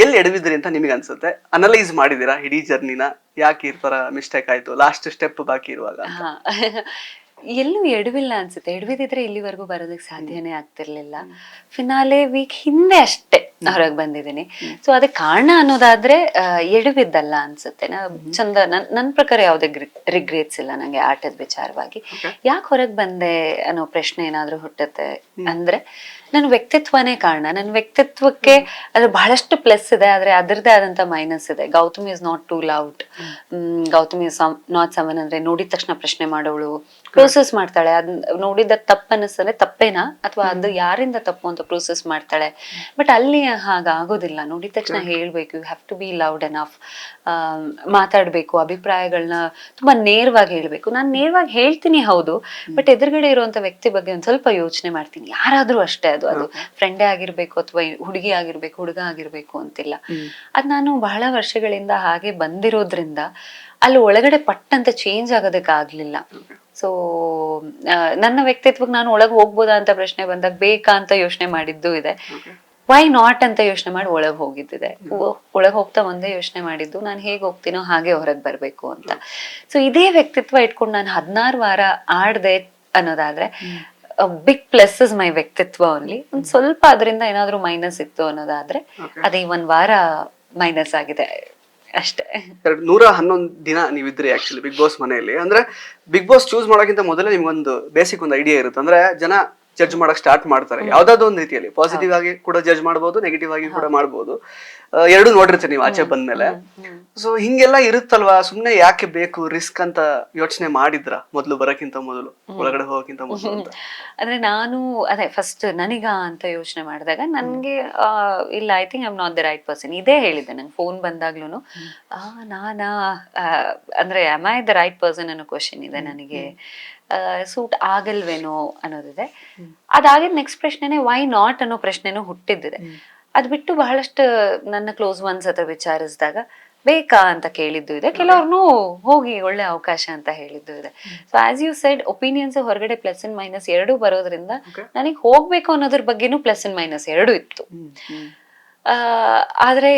ಎಲ್ಲಿ ಎಡವಿದ್ರಿ ಅಂತ ನಿಮಗೆ ಅನ್ಸುತ್ತೆ? ಅನಲೈಸ್ ಮಾಡಿದೀರಾ ಇಡೀ ಜರ್ನಿನ? ಯಾಕೆ ಈ ತರ ಮಿಸ್ಟೇಕ್ ಆಯ್ತು ಲಾಸ್ಟ್ ಸ್ಟೆಪ್ ಬಾಕಿ ಇರುವಾಗ ಅಂತ? ಹಾ ಎಲ್ಲೂ ಎಡವಿಲ್ಲ ಅನ್ಸುತ್ತೆ. ಎಡವಿದಿದ್ರೆ ಇಲ್ಲಿವರೆಗೂ ಬರೋದಕ್ಕೆ ಸಾಧ್ಯನೇ ಆಗ್ತಿರ್ಲಿಲ್ಲ. ಫಿನಾಲೆ ವೀಕ್ ಹಿಂದೆ ಅಷ್ಟೇ ಹೊರಗೆ ಬಂದಿದ್ದೀನಿ. ಸೊ ಅದಕ್ಕೆ ಕಾರಣ ಅನ್ನೋದಾದ್ರೆ ಎಡವಿದ್ದಲ್ಲ ಅನ್ಸುತ್ತೆ. ಚಂದ ನನ್ ಪ್ರಕಾರ ಯಾವುದೇ ರಿಗ್ರೆಟ್ಸ್ ಇಲ್ಲ ನಂಗೆ ಆಟದ ವಿಚಾರವಾಗಿ. ಯಾಕೆ ಹೊರಗೆ ಬಂದೆ ಅನ್ನೋ ಪ್ರಶ್ನೆ ಏನಾದ್ರೂ ಹುಟ್ಟುತ್ತೆ ಅಂದ್ರೆ ನನ್ನ ವ್ಯಕ್ತಿತ್ವನೇ ಕಾರಣ. ನನ್ನ ವ್ಯಕ್ತಿತ್ವಕ್ಕೆ ಅದ್ರ ಬಹಳಷ್ಟು ಪ್ಲಸ್ ಇದೆ, ಆದ್ರೆ ಅದರದೇ ಆದಂತ ಮೈನಸ್ ಇದೆ. Gautam is not too loud. Gautam is not ಸಮನ್ ಅಂದ್ರೆ ನೋಡಿದ ತಕ್ಷಣ ಪ್ರಶ್ನೆ ಮಾಡೋಳು, ಪ್ರೋಸೆಸ್ ಮಾಡ್ತಾಳೆ. ಅದ್ ನೋಡಿದ ತಪ್ಪ ಅನಿಸ್ತದೆ ತಪ್ಪೇನಾ ಅಥವಾ ಅದು ಯಾರಿಂದ ತಪ್ಪು ಅಂತ ಪ್ರೋಸೆಸ್ ಮಾಡ್ತಾಳೆ. ಬಟ್ ಅಲ್ಲಿ ಹಾಗಾಗೋದಿಲ್ಲ. ನೋಡಿದ ತಕ್ಷಣ ಹೇಳ್ಬೇಕು, you have to be loud enough. ಮಾತಾಡ್ಬೇಕು, ಅಭಿಪ್ರಾಯಗಳನ್ನ ತುಂಬಾ ನೇರವಾಗಿ ಹೇಳ್ಬೇಕು. ನಾನು ನೇರವಾಗಿ ಹೇಳ್ತೀನಿ ಹೌದು, ಬಟ್ ಎದುರುಗಡೆ ಇರುವಂತ ವ್ಯಕ್ತಿ ಬಗ್ಗೆ ಒಂದ್ ಸ್ವಲ್ಪ ಯೋಚನೆ ಮಾಡ್ತೀನಿ. ಯಾರಾದ್ರೂ ಅಷ್ಟೇ, ಅದು ಫ್ರೆಂಡೇ ಆಗಿರ್ಬೇಕು ಅಥವಾ ಹುಡುಗಿ ಆಗಿರ್ಬೇಕು, ಹುಡುಗ ಆಗಿರ್ಬೇಕು ಅಂತಿಲ್ಲ. ಅದ್ ನಾನು ಬಹಳ ವರ್ಷಗಳಿಂದ ಹಾಗೆ ಬಂದಿರೋದ್ರಿಂದ ಅಲ್ಲಿ ಒಳಗಡೆ ಪಟ್ಟಂತ ಚೇಂಜ್ ಆಗೋದಕ್ಕೆ ಆಗ್ಲಿಲ್ಲ. ಸೊ ನನ್ನ ವ್ಯಕ್ತಿತ್ವಕ್ಕೆ ನಾನು ಒಳಗೆ ಹೋಗ್ಬೋದಾ ಅಂತ ಪ್ರಶ್ನೆ ಬಂದಾಗ ಬೇಕಾ ಅಂತ ಯೋಚನೆ ಮಾಡಿದ್ದು ಇದೆ. ವೈ ನಾಟ್ ಅಂತ ಯೋಚನೆ ಮಾಡಿ ಒಳಗೆ ಹೋಗಿದ್ದಿದೆ. ಒಳಗೆ ಹೋಗ್ತಾ ಒಂದೇ ಯೋಚನೆ ಮಾಡಿದ್ದು, ನಾನು ಹೇಗೆ ಹೋಗ್ತೀನೋ ಹಾಗೆ ಹೊರಗೆ ಬರ್ಬೇಕು ಅಂತ. ಸೊ ಇದೇ ವ್ಯಕ್ತಿತ್ವ ಇಟ್ಕೊಂಡು ನಾನು 16 ವಾರ ಆಡ್ದೆ ಅನ್ನೋದಾದ್ರೆ ಬಿಗ್ ಪ್ಲಸ್ ಇಸ್ ಮೈ ವ್ಯಕ್ತಿತ್ವ ಓನ್ಲಿ. ಒಂದ್ ಸ್ವಲ್ಪ ಅದರಿಂದ ಏನಾದ್ರು ಮೈನಸ್ ಇತ್ತು ಅನ್ನೋದಾದ್ರೆ ಅದೇ 1 ವಾರ ಮೈನಸ್ ಆಗಿದೆ ಅಷ್ಟೇ. 111 ದಿನ ನೀವಿದ್ರಿ ಆಕ್ಚುಲಿ ಬಿಗ್ ಬಾಸ್ ಮನೆಯಲ್ಲಿ. ಅಂದ್ರೆ ಬಿಗ್ ಬಾಸ್ ಚೂಸ್ ಮಾಡೋಕ್ಕಿಂತ ಮೊದಲೇ ನಿಮ್ಗೊಂದು ಬೇಸಿಕ್ ಒಂದು ಐಡಿಯಾ ಇರುತ್ತೆ. ಅಂದ್ರೆ ಜನ ಜಡ್ಜ್ ಮಾಡಕ್ ಸ್ಟಾರ್ಟ್ ಮಾಡ್ತಾರೆ ಯಾವ್ದಾದ್ರು ಒಂದು ರೀತಿಯಲ್ಲಿ. ಪಾಸಿಟಿವ್ ಆಗಿ ಕೂಡ ಜಡ್ಜ್ ಮಾಡಬಹುದು, ನೆಗೆಟಿವ್ ಆಗಿ ಕೂಡ ಮಾಡಬಹುದು. ಎರಡು ನೋಡಿರ್ತೀರಿ ನೀವು ಆಚೆ ಬಂದ್ಮೇಲೆ. ಸೊ ಹಿಂಗೆಲ್ಲ ಇರುತ್ತಲ್ವಾ, ಸುಮ್ನೆ ಯಾಕೆ ಬೇಕು ರಿಸ್ಕ್ ಅಂತ ಯೋಚನೆ ಮಾಡಿದ್ರ ಮೊದ್ಲು ಬರಕ್ಕಿಂತ ಮೊದಲು, ಒಳಗಡೆ ಹೋಗಕ್ಕಿಂತ ಮೊದಲು ಅಂತ? ಅಂದ್ರೆ ನಾನು ಅದೇ ಫಸ್ಟ್ ನನಗ ಅಂತ ಯೋಚನೆ ಮಾಡಿದಾಗ ನನ್ಗೆ ಇಲ್ಲ, I think I am not the right person. ಇದೇ ಹೇಳಿದ್ದೆ ನಂಗೆ ಫೋನ್ ಬಂದಾಗ್ಲೂ. ನಾನಾ ಅಂದ್ರೆ am I the right person ಅನ್ನೋ ಕ್ವಶನ್ ಇದೆ ನನಗೆ. ಸೂಟ್ ಆಗಲ್ವೇನೋ ಅನ್ನೋದಿದೆ. ಅದಾಗಿದ್ ನೆಕ್ಸ್ಟ್ ಪ್ರಶ್ನೆನೆ ವೈ ನಾಟ್ ಅನ್ನೋ ಪ್ರಶ್ನೆನೂ ಹುಟ್ಟಿದ್ದಿದೆ. ಅದ್ ಬಿಟ್ಟು ಬಹಳಷ್ಟು ನನ್ನ ಕ್ಲೋಸ್ ಒನ್ಸ್ ಹತ್ರ ವಿಚಾರಿಸಿದಾಗ ಬೇಕಾ ಅಂತ ಕೇಳಿದ್ದು ಇದೆ. ಕೆಲವ್ರನ್ನು ಹೋಗಿ ಒಳ್ಳೆ ಅವಕಾಶ ಅಂತ ಹೇಳಿದ್ದು ಇದೆ. So as you said, opinions ಹೊರಗಡೆ ಪ್ಲಸ್ ಅಂಡ್ ಮೈನಸ್ ಎರಡೂ ಬರೋದ್ರಿಂದ ನನಗೆ ಹೋಗ್ಬೇಕು ಅನ್ನೋದ್ರ ಬಗ್ಗೆನೂ ಪ್ಲಸ್ ಅಂಡ್ ಮೈನಸ್ ಎರಡೂ ಇತ್ತು. ಆದ್ರೆ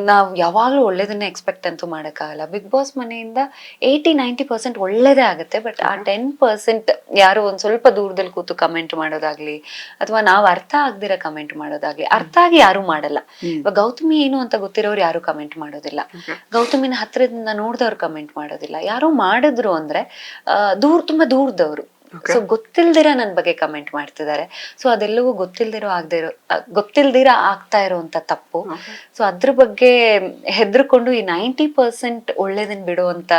ನಾವ್ ಯಾವಾಗ್ಲೂ ಒಳ್ಳೇದನ್ನ ಎಕ್ಸ್ಪೆಕ್ಟ್ ಅಂತೂ ಮಾಡಕ್ಕಾಗಲ್ಲ. ಬಿಗ್ ಬಾಸ್ ಮನೆಯಿಂದ 80-90% ಒಳ್ಳೇದೇ ಆಗುತ್ತೆ. ಬಟ್ ಆ 10% ಯಾರು ಒಂದ್ ಸ್ವಲ್ಪ ದೂರದಲ್ಲಿ ಕೂತು ಕಮೆಂಟ್ ಮಾಡೋದಾಗ್ಲಿ ಅಥವಾ ನಾವ್ ಅರ್ಥ ಆಗ್ದಿರ ಕಮೆಂಟ್ ಮಾಡೋದಾಗ್ಲಿ, ಅರ್ಥ ಆಗಿ ಯಾರು ಮಾಡಲ್ಲ. ಇವಾಗ ಗೌತಮಿ ಏನು ಅಂತ ಗೊತ್ತಿರೋರು ಯಾರು ಕಮೆಂಟ್ ಮಾಡೋದಿಲ್ಲ. ಗೌತಮಿನ ಹತ್ರದಿಂದ ನೋಡ್ದವ್ರು ಕಮೆಂಟ್ ಮಾಡೋದಿಲ್ಲ. ಯಾರು ಮಾಡಿದ್ರು ಅಂದ್ರೆ ತುಂಬಾ ದೂರದವ್ರು. ಸೊ ಗೊತ್ತಿಲ್ದಿರ ನನ್ ಬಗ್ಗೆ ಕಮೆಂಟ್ ಮಾಡ್ತಿದ್ದಾರೆ. ಸೊ ಅದೆಲ್ಲವೂ ಗೊತ್ತಿಲ್ದಿರ ಆಗ್ತಾ ಇರುವಂತ ತಪ್ಪು. ಸೊ ಅದ್ರ ಬಗ್ಗೆ ಹೆದರ್ಕೊಂಡು ಈ 90% ಒಳ್ಳೇದನ್ ಬಿಡುವಂತ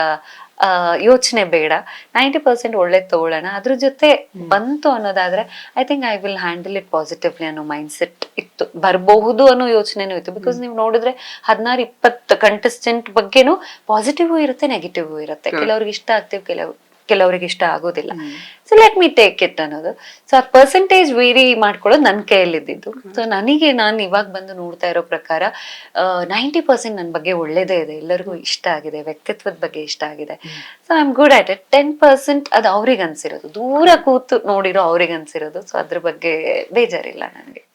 ಯೋಚನೆ ಬೇಡ. 90% ಒಳ್ಳೇದ್ ತಗೊಳ್ಳೋಣ. ಅದ್ರ ಜೊತೆ ಬಂತು ಅನ್ನೋದಾದ್ರೆ I think I will handle it positively ಅನ್ನೋ ಮೈಂಡ್ ಸೆಟ್ ಇತ್ತು. ಬರಬಹುದು ಅನ್ನೋ ಯೋಚನೆನೂ ಇತ್ತು. ಬಿಕಾಸ್ ನೀವು ನೋಡಿದ್ರೆ 16-20 ಕಂಟೆಸ್ಟೆಂಟ್ ಬಗ್ಗೆನೂ ಪಾಸಿಟಿವ್ ಇರುತ್ತೆ, ನೆಗೆಟಿವ್ ಇರುತ್ತೆ. ಕೆಲವ್ರಿಗೆ ಇಷ್ಟ ಆಗ್ತೀವಿ, ಕೆಲವರಿಗೆ ಇಷ್ಟ ಆಗೋದಿಲ್ಲ. So let me take it ಅನ್ನೋದು. ಸೊ ಆ ಪರ್ಸೆಂಟೇಜ್ ವೇರಿ ಮಾಡ್ಕೊಳ್ಳೋದು ನನ್ನ ಕೈಯಲ್ಲಿದ್ದು. ಸೊ ನನಗೆ ನಾನು ಇವಾಗ ಬಂದು ನೋಡ್ತಾ ಇರೋ ಪ್ರಕಾರ 90% ನನ್ನ ಬಗ್ಗೆ ಒಳ್ಳೇದೇ ಇದೆ. ಎಲ್ಲರಿಗೂ ಇಷ್ಟ ಆಗಿದೆ, ವ್ಯಕ್ತಿತ್ವದ ಬಗ್ಗೆ ಇಷ್ಟ ಆಗಿದೆ. So I am good at it. 10% ಅದು ಅವ್ರಿಗೆ ಅನ್ಸಿರೋದು, ದೂರ ಕೂತು ನೋಡಿರೋ ಅವ್ರಿಗೆ ಅನ್ಸಿರೋದು. ಸೊ ಅದ್ರ ಬಗ್ಗೆ ಬೇಜಾರಿಲ್ಲ ನನಗೆ.